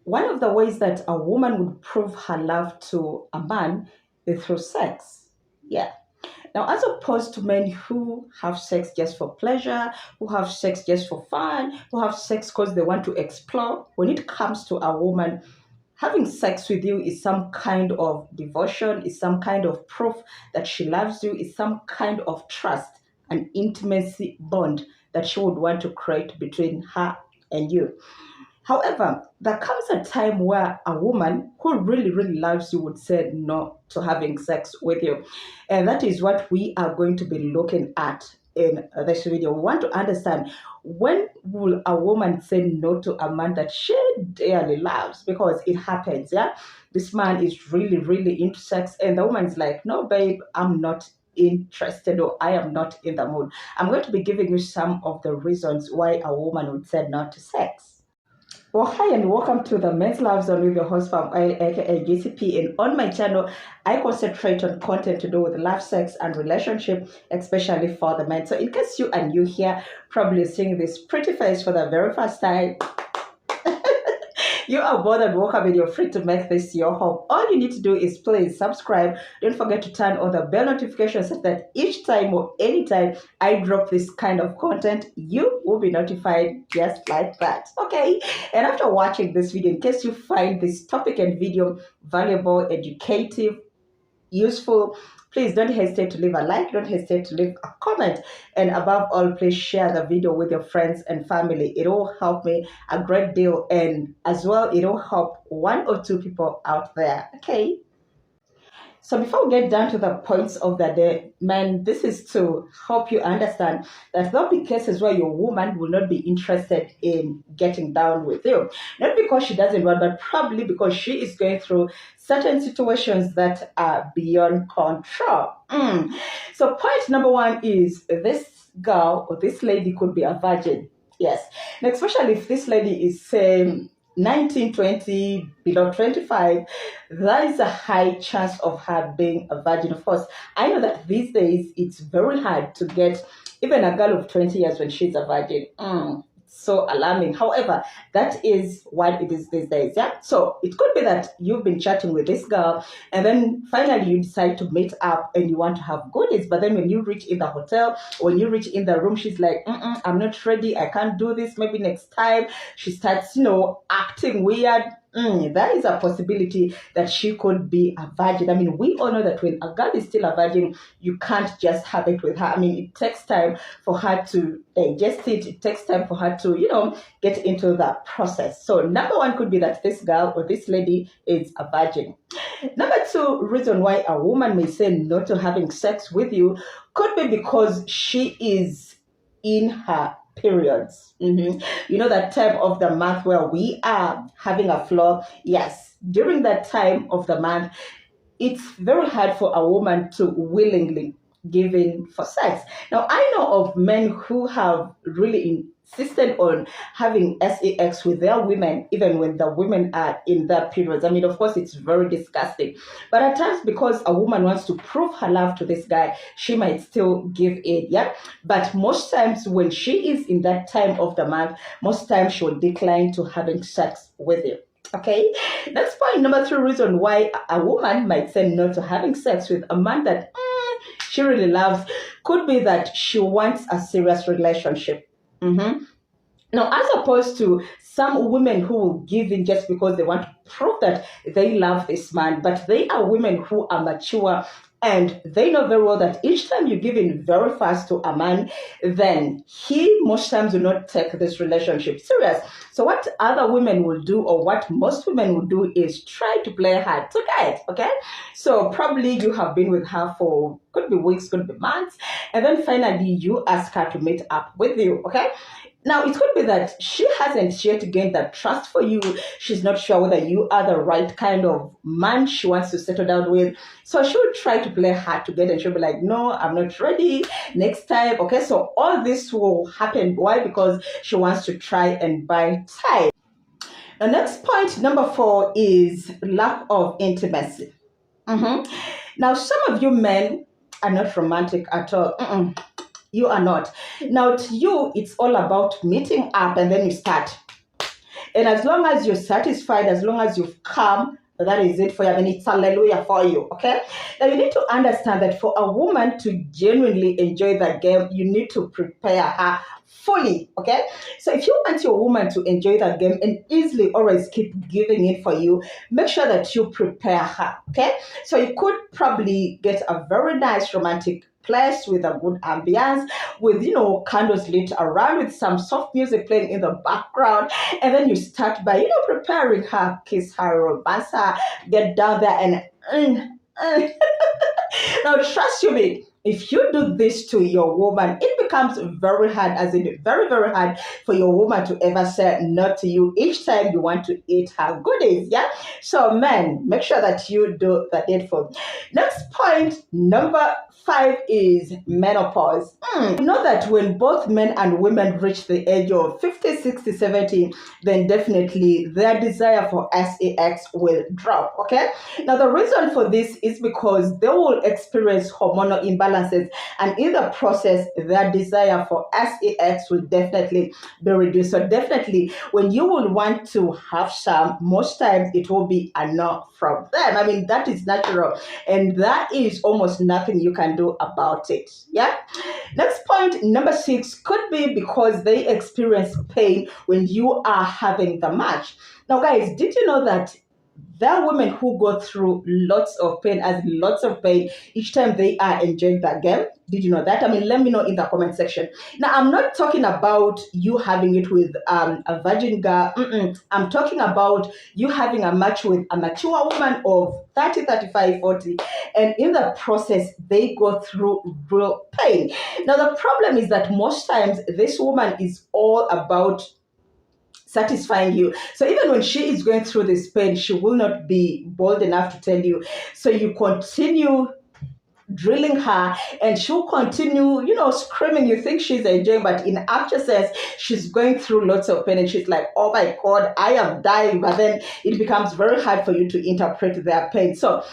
one of the ways that a woman would prove her love to a man is through sex. Yeah. Now, as opposed to men who have sex just for pleasure, who have sex just for fun, who have sex because they want to explore, when it comes to a woman, having sex with you is some kind of devotion, is some kind of proof that she loves you, is some kind of trust and intimacy bond that she would want to create between her and you. However, there comes a time where a woman who really, really loves you would say no to having sex with you. And that is what we are going to be looking at in this video. We want to understand, when will a woman say no to a man that she dearly loves? Because it happens, yeah? This man is really, really into sex, and the woman is like, no, babe, I'm not interested, or I am not in the mood. I'm going to be giving you some of the reasons why a woman would say no to sex. Well, hi and welcome to the Men's Love Zone with your host from aka GCP. And on my channel, I concentrate on content to do with love, sex, and relationship, especially for the men. So in case you are new here, probably seeing this pretty face for the very first time, you are more than welcome and you're free to make this your home. All you need to do is please subscribe. Don't forget to turn on the bell notification so that each time or anytime I drop this kind of content, you will be notified just like that. Okay? And after watching this video, in case you find this topic and video valuable, educative, useful, please don't hesitate to leave a like, don't hesitate to leave a comment, and above all, please share the video with your friends and family. It will help me a great deal, and as well it will help one or two people out there. Okay, so before we get down to the points of the day, man, this is to help you understand that there'll be cases where your woman will not be interested in getting down with you. Not because she doesn't want, but probably because she is going through certain situations that are beyond control. So point number one is, this girl or this lady could be a virgin. Yes. And especially if this lady is saying 19, 20, below 25, there is a high chance of her being a virgin. Of course, I know that these days it's very hard to get even a girl of 20 years when she's a virgin. So alarming. However, that is what it is these days. Yeah. So it could be that you've been chatting with this girl, and then finally you decide to meet up and you want to have goodies. But then when you reach in the hotel, when you reach in the room, she's like, I'm not ready. I can't do this. Maybe next time. She starts, acting weird. There is a possibility that she could be a virgin. I mean, we all know that when a girl is still a virgin, you can't just have it with her. I mean, it takes time for her to digest it. It takes time for her to, get into that process. So number one could be that this girl or this lady is a virgin. Number two reason why a woman may say no to having sex with you could be because she is in her periods. That time of the month where we are having a flow. Yes, during that time of the month, it's very hard for a woman to willingly give in for sex. Now, I know of men who have really insisted on having sex with their women, even when the women are in their periods. I mean, of course, it's very disgusting. But at times, because a woman wants to prove her love to this guy, she might still give in, yeah? But most times when she is in that time of the month, most times she will decline to having sex with you. Okay, that's point number three reason why a woman might say no to having sex with a man that she really loves could be that she wants a serious relationship. Now, as opposed to some women who will give in just because they want to prove that they love this man, but they are women who are mature and they know very well that each time you give in very fast to a man, then he most times will not take this relationship serious. So what other women will do, or what most women will do, is try to play hard to get, okay? So probably you have been with her for, could be weeks, could be months, and then finally you ask her to meet up with you, okay? Now, it could be that she hasn't yet gained that trust for you. She's not sure whether you are the right kind of man she wants to settle down with. So she will try to play hard to get, and she'll be like, no, I'm not ready. Next time. Okay, so all this will happen. Why? Because she wants to try and buy time. The next point, number four, is lack of intimacy. Now, some of you men are not romantic at all. You are not. Now, to you, it's all about meeting up and then you start. And as long as you're satisfied, as long as you've come, that is it for you. I mean, it's hallelujah for you, okay? Now, you need to understand that for a woman to genuinely enjoy that game, you need to prepare her fully, okay? So if you want your woman to enjoy that game and easily always keep giving it for you, make sure that you prepare her, okay? So you could probably get a very nice romantic place with a good ambience, with candles lit around, with some soft music playing in the background, and then you start by preparing her, kiss her, romance her, get down there and now, trust you me, if you do this to your woman, it becomes very hard, as in very, very hard for your woman to ever say no to you each time you want to eat her goodies. Yeah. So, men, make sure that you do the needful. Next point, number 5 is menopause. You know that when both men and women reach the age of 50, 60, 70, then definitely their desire for sex will drop. Okay. Now, the reason for this is because they will experience hormonal imbalances, and in the process, their desire for sex will definitely be reduced. So, definitely, when you will want to have some, most times it will be a no from them. I mean, that is natural, and that is almost nothing you can do about it. Yeah. Next point, number 6, could be because they experience pain when you are having the match. Now, guys, did you know that there are women who go through lots of pain, as in lots of pain, each time they are enjoying that game? Did you know that? I mean, let me know in the comment section. Now, I'm not talking about you having it with a virgin girl. I'm talking about you having a match with a mature woman of 30, 35, 40, and in the process, they go through real pain. Now, the problem is that most times this woman is all about satisfying you. So even when she is going through this pain, she will not be bold enough to tell you. So you continue drilling her, and she'll continue, screaming. You think she's enjoying, but in actual sense, she's going through lots of pain, and she's like, oh my God, I am dying. But then it becomes very hard for you to interpret their pain. So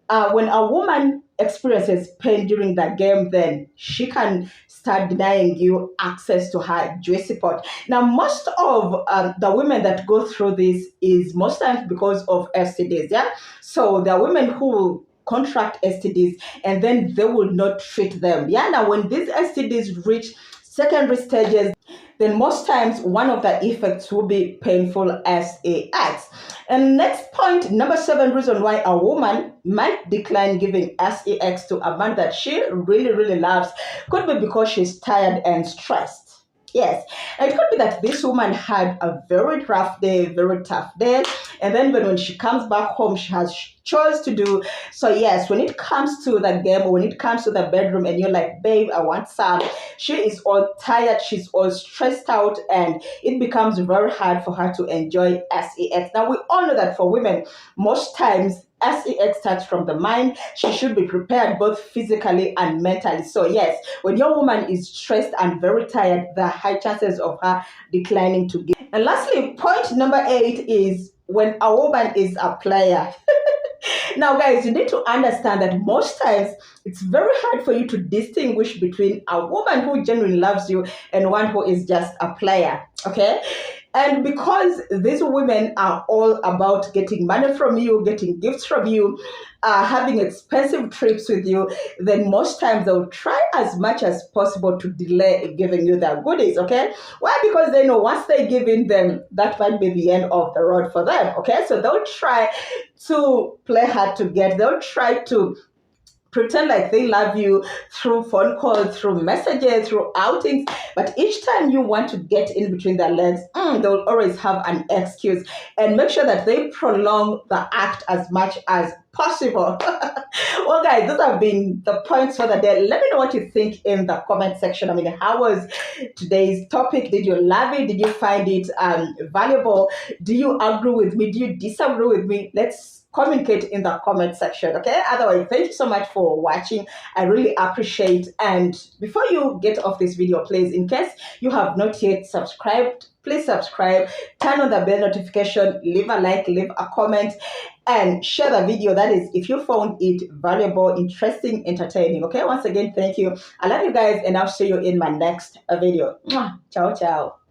when a woman experiences pain during that game, then she can start denying you access to her juicy pot. Now, most of the women that go through this is most times because of STDs. Yeah. So there are women who contract STDs and then they will not treat them. Yeah. Now, when these STDs reach secondary stages, then most times one of the effects will be painful sex. And next point, number 7, reason why a woman might decline giving sex to a man that she really, really loves could be because she's tired and stressed. Yes, and it could be that this woman had a very rough day, very tough day, and then when she comes back home, she has chores to do. So yes, when it comes to the game, when it comes to the bedroom, and you're like, babe, I want some, she is all tired, she's all stressed out, and it becomes very hard for her to enjoy sex. Now, we all know that for women, most times sex starts from the mind. She should be prepared both physically and mentally. So yes, when your woman is stressed and very tired, there are high chances of her declining to give. And lastly, point number 8 is when a woman is a player. Now, guys, you need to understand that most times it's very hard for you to distinguish between a woman who genuinely loves you and one who is just a player, okay? And because these women are all about getting money from you, getting gifts from you, having expensive trips with you, then most times they'll try as much as possible to delay giving you their goodies, okay? Why? Because they know once they give in them, that might be the end of the road for them, okay? So they'll try to play hard to get. They'll try to pretend like they love you through phone calls, through messages, through outings. But each time you want to get in between their legs, they'll always have an excuse. And make sure that they prolong the act as much as possible. Well, guys, those have been the points for the day. Let me know what you think in the comment section. I mean, how was today's topic? Did you love it? Did you find it valuable? Do you agree with me? Do you disagree with me? Let's communicate in the comment section, okay? Otherwise, thank you so much for watching. I really appreciate. And before you get off this video, please, in case you have not yet subscribed, please subscribe, turn on the bell notification, leave a like, leave a comment, and share the video. That is, if you found it valuable, interesting, entertaining, okay? Once again, thank you. I love you guys, and I'll see you in my next video. Mwah. Ciao, ciao.